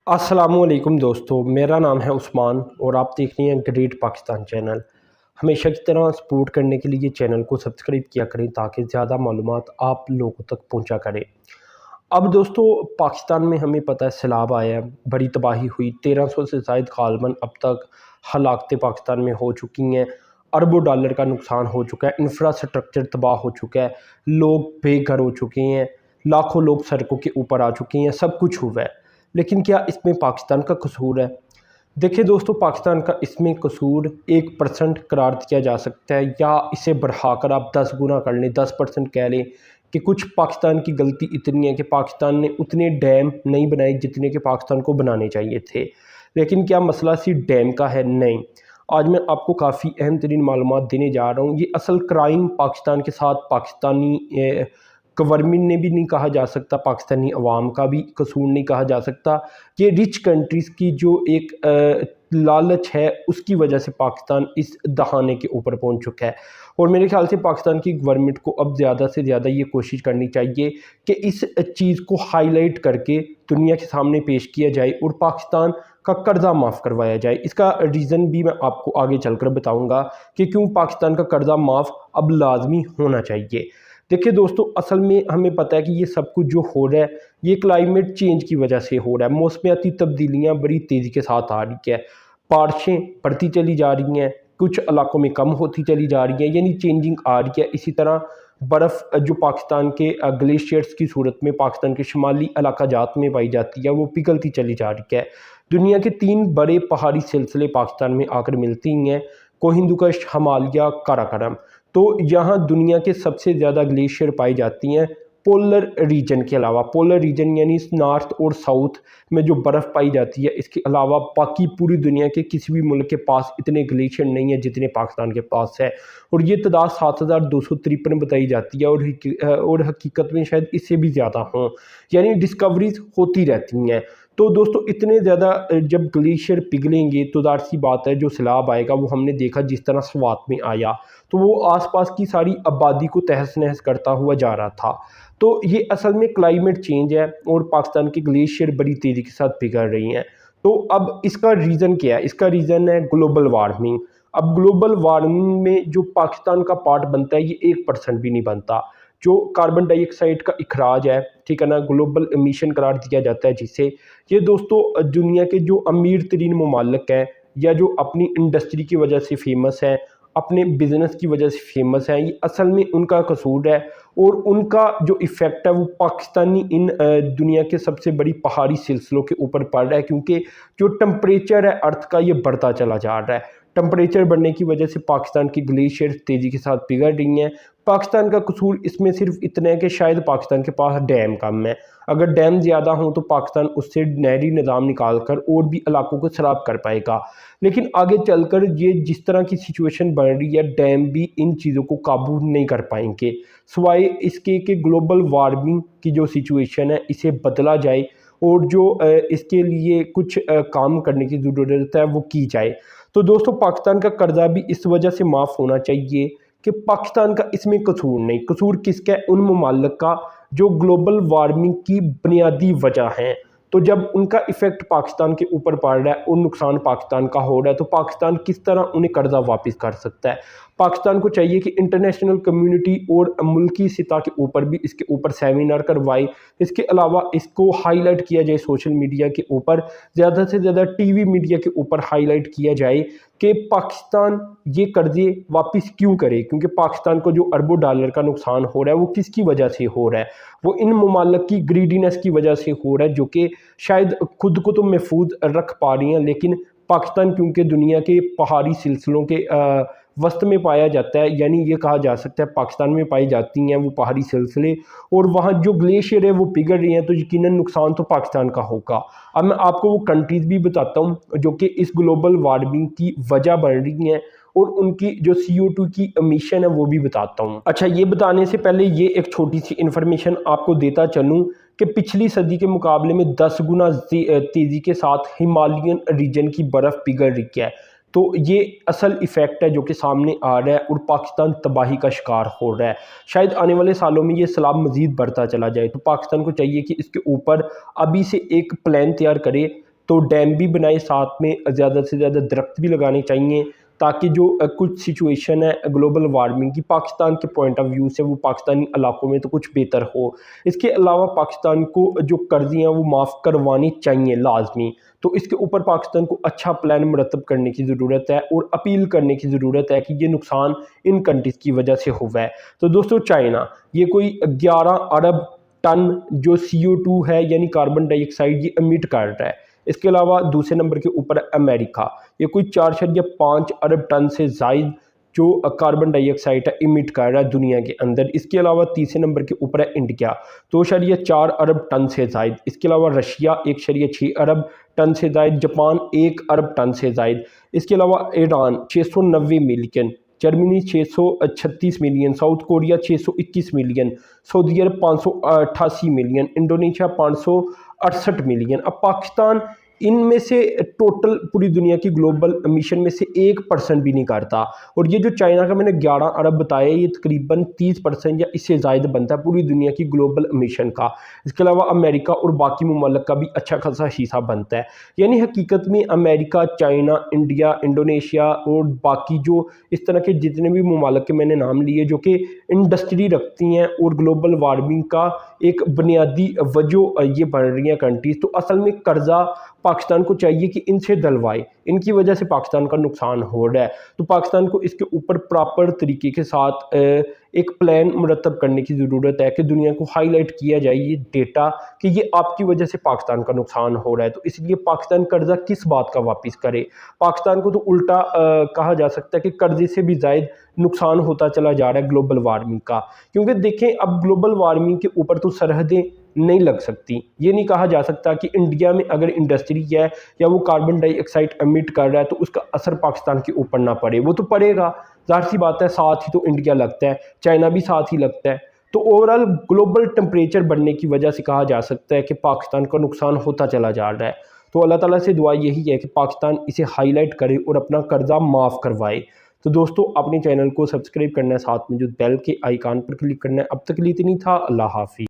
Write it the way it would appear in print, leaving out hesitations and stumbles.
السلام علیکم دوستو، میرا نام ہے عثمان اور آپ دیکھ رہے ہیں گریٹ پاکستان چینل۔ ہمیشہ کی طرح سپورٹ کرنے کے لیے چینل کو سبسکرائب کیا کریں تاکہ زیادہ معلومات آپ لوگوں تک پہنچا کریں۔ اب دوستو، پاکستان میں ہمیں پتہ ہے سیلاب آیا ہے، بڑی تباہی ہوئی، 1300 سے زائد غالباً اب تک ہلاکتیں پاکستان میں ہو چکی ہیں، اربوں ڈالر کا نقصان ہو چکا ہے، انفراسٹرکچر تباہ ہو چکا ہے، لوگ بے گھر ہو چکے ہیں، لاکھوں لوگ سڑکوں کے اوپر آ چکے ہیں، سب کچھ ہوا ہے۔ لیکن کیا اس میں پاکستان کا قصور ہے؟ دیکھیں دوستو، پاکستان کا اس میں قصور 1% قرار دیا جا سکتا ہے، یا اسے بڑھا کر آپ 10 گنا کر لیں، 10% کہہ لیں کہ کچھ پاکستان کی غلطی اتنی ہے کہ پاکستان نے اتنے ڈیم نہیں بنائے جتنے کہ پاکستان کو بنانے چاہیے تھے۔ لیکن کیا مسئلہ صرف ڈیم کا ہے؟ نہیں۔ آج میں آپ کو کافی اہم ترین معلومات دینے جا رہا ہوں۔ یہ اصل کرائم پاکستان کے ساتھ پاکستانی گورنمنٹ نے بھی نہیں کہا جا سکتا، پاکستانی عوام کا بھی قصور نہیں کہا جا سکتا۔ یہ رچ کنٹریز کی جو ایک لالچ ہے، اس کی وجہ سے پاکستان اس دہانے کے اوپر پہنچ چکا ہے۔ اور میرے خیال سے پاکستان کی گورنمنٹ کو اب زیادہ سے زیادہ یہ کوشش کرنی چاہیے کہ اس چیز کو ہائی لائٹ کر کے دنیا کے سامنے پیش کیا جائے اور پاکستان کا قرضہ معاف کروایا جائے۔ اس کا ریزن بھی میں آپ کو آگے چل کر بتاؤں گا کہ کیوں پاکستان کا قرضہ معاف اب لازمی ہونا چاہیے۔ دیکھیں دوستو، اصل میں ہمیں پتہ ہے کہ یہ سب کچھ جو ہو رہا ہے یہ کلائمیٹ چینج کی وجہ سے ہو رہا ہے۔ موسمیاتی تبدیلیاں بڑی تیزی کے ساتھ آ رہی ہے، بارشیں بڑھتی چلی جا رہی ہیں، کچھ علاقوں میں کم ہوتی چلی جا رہی ہیں، یعنی چینجنگ آ رہی ہے۔ اسی طرح برف جو پاکستان کے گلیشیئرز کی صورت میں پاکستان کے شمالی علاقہ جات میں پائی جاتی ہے، وہ پگھلتی چلی جا رہی ہے۔ دنیا کے 3 بڑے پہاڑی سلسلے پاکستان میں آ کر ملتی ہیں: کوہ ہندو کش، ہمالیہ، قراقرم۔ تو یہاں دنیا کے سب سے زیادہ گلیشیئر پائی جاتی ہیں پولر ریجن کے علاوہ۔ پولر ریجن یعنی نارتھ اور ساؤتھ میں جو برف پائی جاتی ہے، اس کے علاوہ باقی پوری دنیا کے کسی بھی ملک کے پاس اتنے گلیشیئر نہیں ہیں جتنے پاکستان کے پاس ہے، اور یہ تعداد 7253 بتائی جاتی ہے، اور حقیقت میں شاید اس سے بھی زیادہ ہوں، یعنی ڈسکوریز ہوتی رہتی ہیں۔ تو دوستو، اتنے زیادہ جب گلیشیئر پگھلیں گے تو ظاہر سی بات ہے جو سیلاب آئے گا وہ ہم نے دیکھا جس طرح سوات میں آیا، تو وہ آس پاس کی ساری آبادی کو تہس نہس کرتا ہوا جا رہا تھا۔ تو یہ اصل میں کلائمیٹ چینج ہے اور پاکستان کے گلیشیئر بڑی تیزی کے ساتھ پگھل رہی ہیں۔ تو اب اس کا ریزن کیا ہے؟ اس کا ریزن ہے گلوبل وارمنگ۔ اب گلوبل وارمنگ میں جو پاکستان کا پارٹ بنتا ہے یہ 1% بھی نہیں بنتا۔ جو کاربن ڈائی آکسائڈ کا اخراج ہے، ٹھیک ہے نا، گلوبل امیشن قرار دیا جاتا ہے جسے، یہ دوستو دنیا کے جو امیر ترین ممالک ہیں یا جو اپنی انڈسٹری کی وجہ سے فیمس ہے، اپنے بزنس کی وجہ سے فیمس ہیں، یہ اصل میں ان کا قصور ہے، اور ان کا جو ایفیکٹ ہے وہ پاکستانی ان دنیا کے سب سے بڑی پہاڑی سلسلوں کے اوپر پڑ رہا ہے، کیونکہ جو ٹمپریچر ہے ارتھ کا یہ بڑھتا چلا جا رہا ہے۔ ٹمپریچر بڑھنے کی وجہ سے پاکستان کی گلیشیئر تیزی کے ساتھ پگھل رہی ہیں۔ پاکستان کا قصور اس میں صرف اتنا ہے کہ شاید پاکستان کے پاس ڈیم کم ہے۔ اگر ڈیم زیادہ ہوں تو پاکستان اس سے نہری نظام نکال کر اور بھی علاقوں کو سیراب کر پائے گا، لیکن آگے چل کر یہ جس طرح کی سچویشن بڑھ رہی ہے، ڈیم بھی ان چیزوں کو قابو نہیں کر پائیں گے، سوائے اس کے کہ گلوبل وارمنگ کی جو سچویشن ہے اسے بدلا جائے اور جو اس کے لیے کچھ کام کرنے کی ضرورت ہے وہ کی جائے۔ تو دوستو، پاکستان کا قرضہ بھی اس وجہ سے معاف ہونا چاہیے کہ پاکستان کا اس میں قصور نہیں۔ قصور کس کا ہے؟ ان ممالک کا جو گلوبل وارمنگ کی بنیادی وجہ ہیں۔ تو جب ان کا ایفیکٹ پاکستان کے اوپر پڑ رہا ہے اور نقصان پاکستان کا ہو رہا ہے تو پاکستان کس طرح انہیں قرضہ واپس کر سکتا ہے؟ پاکستان کو چاہیے کہ انٹرنیشنل کمیونٹی اور ملکی سطح کے اوپر بھی اس کے اوپر سیمینار کروائے۔ اس کے علاوہ اس کو ہائی لائٹ کیا جائے سوشل میڈیا کے اوپر، زیادہ سے زیادہ ٹی وی میڈیا کے اوپر ہائی لائٹ کیا جائے کہ پاکستان یہ قرضے واپس کیوں کرے، کیونکہ پاکستان کو جو اربوں ڈالر کا نقصان ہو رہا ہے وہ کس کی وجہ سے ہو رہا ہے؟ وہ ان ممالک کی گریڈینس کی وجہ سے ہو رہا ہے، جو کہ شاید خود کو تو محفوظ رکھ پا رہی ہیں، لیکن پاکستان کیونکہ دنیا کے پہاڑی سلسلوں کے وسط میں پایا جاتا ہے، یعنی یہ کہا جا سکتا ہے پاکستان میں پائی جاتی ہیں وہ پہاڑی سلسلے، اور وہاں جو گلیشیئر ہے وہ پگھل رہی ہیں، تو یقیناً نقصان تو پاکستان کا ہوگا۔ اب میں آپ کو وہ کنٹریز بھی بتاتا ہوں جو کہ اس گلوبل وارمنگ کی وجہ بن رہی ہیں، اور ان کی جو CO2 کی امیشن ہے وہ بھی بتاتا ہوں۔ اچھا، یہ بتانے سے پہلے یہ ایک چھوٹی سی انفارمیشن آپ کو دیتا چلوں کہ پچھلی صدی کے مقابلے میں 10 گنا تیزی کے ساتھ ہمالین ریجن کی برف پگھل رہی ہے۔ تو یہ اصل ایفیکٹ ہے جو کہ سامنے آ رہا ہے اور پاکستان تباہی کا شکار ہو رہا ہے۔ شاید آنے والے سالوں میں یہ سیلاب مزید بڑھتا چلا جائے، تو پاکستان کو چاہیے کہ اس کے اوپر ابھی سے ایک پلان تیار کرے تو ڈیم بھی بنائے، ساتھ میں زیادہ سے زیادہ درخت بھی لگانے چاہیے تاکہ جو کچھ سچویشن ہے گلوبل وارمنگ کی پاکستان کے پوائنٹ آف ویو سے وہ پاکستانی علاقوں میں تو کچھ بہتر ہو۔ اس کے علاوہ پاکستان کو جو قرضے ہیں وہ معاف کروانی چاہیے لازمی، تو اس کے اوپر پاکستان کو اچھا پلان مرتب کرنے کی ضرورت ہے اور اپیل کرنے کی ضرورت ہے کہ یہ نقصان ان کنٹریز کی وجہ سے ہوا ہے۔ تو دوستو چائنا یہ کوئی 11 ارب ٹن جو CO2 ہے یعنی کاربن ڈائی آکسائڈ یہ امیٹ کر رہا ہے۔ اس کے علاوہ دوسرے نمبر کے اوپر امریکہ، یہ کوئی 4.5 ارب ٹن سے زائد جو کاربن ڈائی آکسائڈ ہے امیٹ کر رہا ہے دنیا کے اندر۔ اس کے علاوہ تیسرے نمبر کے اوپر ہے انڈیا 2.4 ارب ٹن سے زائد۔ اس کے علاوہ رشیا 1.6 ارب ٹن سے زائد، جاپان 1 ارب ٹن سے زائد۔ اس کے علاوہ Iran 690 million, Germany 636 million, South Korea 621 million, Saudi Arab 588 million, Indonesia 568 million. اب پاکستان ان میں سے ٹوٹل پوری دنیا کی گلوبل امیشن میں سے 1% بھی نہیں کرتا، اور یہ جو چائنا کا میں نے 11 ارب بتایا یہ تقریباً 30% یا اس سے زائد بنتا ہے پوری دنیا کی گلوبل امیشن کا۔ اس کے علاوہ امریکہ اور باقی ممالک کا بھی اچھا خاصا حصہ بنتا ہے، یعنی حقیقت میں امریکہ، چائنا، انڈیا، انڈونیشیا اور باقی جو اس طرح کے جتنے بھی ممالک کے میں نے نام لیے جو کہ انڈسٹری رکھتی ہیں اور گلوبل وارمنگ کا ایک بنیادی وجہ یہ بن رہی ہیں کنٹریز، تو اصل میں قرضہ پاکستان کو چاہیے کہ ان سے دلوائے، ان کی وجہ سے پاکستان کا نقصان ہو رہا ہے، تو پاکستان کو اس کے اوپر پراپر طریقے کے ساتھ ایک پلان مرتب کرنے کی ضرورت ہے کہ دنیا کو ہائی لائٹ کیا جائے یہ ڈیٹا کہ یہ آپ کی وجہ سے پاکستان کا نقصان ہو رہا ہے۔ تو اس لیے پاکستان قرضہ کس بات کا واپس کرے؟ پاکستان کو تو الٹا کہا جا سکتا ہے کہ قرضے سے بھی زائد نقصان ہوتا چلا جا رہا ہے گلوبل وارمنگ کا، کیونکہ دیکھیں اب گلوبل وارمنگ کے اوپر تو سرحدیں نہیں لگ سکتی۔ یہ نہیں کہا جا سکتا کہ انڈیا میں اگر انڈسٹری ہے یا وہ کاربن ڈائی آکسائڈ امیٹ کر رہا ہے تو اس کا اثر پاکستان کے اوپر نہ پڑے، وہ تو پڑے گا، ظاہر سی بات ہے، ساتھ ہی تو انڈیا لگتا ہے، چائنا بھی ساتھ ہی لگتا ہے۔ تو اوورآل گلوبل ٹمپریچر بڑھنے کی وجہ سے کہا جا سکتا ہے کہ پاکستان کا نقصان ہوتا چلا جا رہا ہے۔ تو اللہ تعالیٰ سے دعا یہی ہے کہ پاکستان اسے ہائی لائٹ کرے اور اپنا قرضہ معاف کروائے۔ تو دوستو اپنے چینل کو سبسکرائب کرنا ہے، ساتھ میں جو بیل کے آئیکن پر کلک کرنا ہے۔ اب تک کے لیے اتنی تھا، اللہ حافظ۔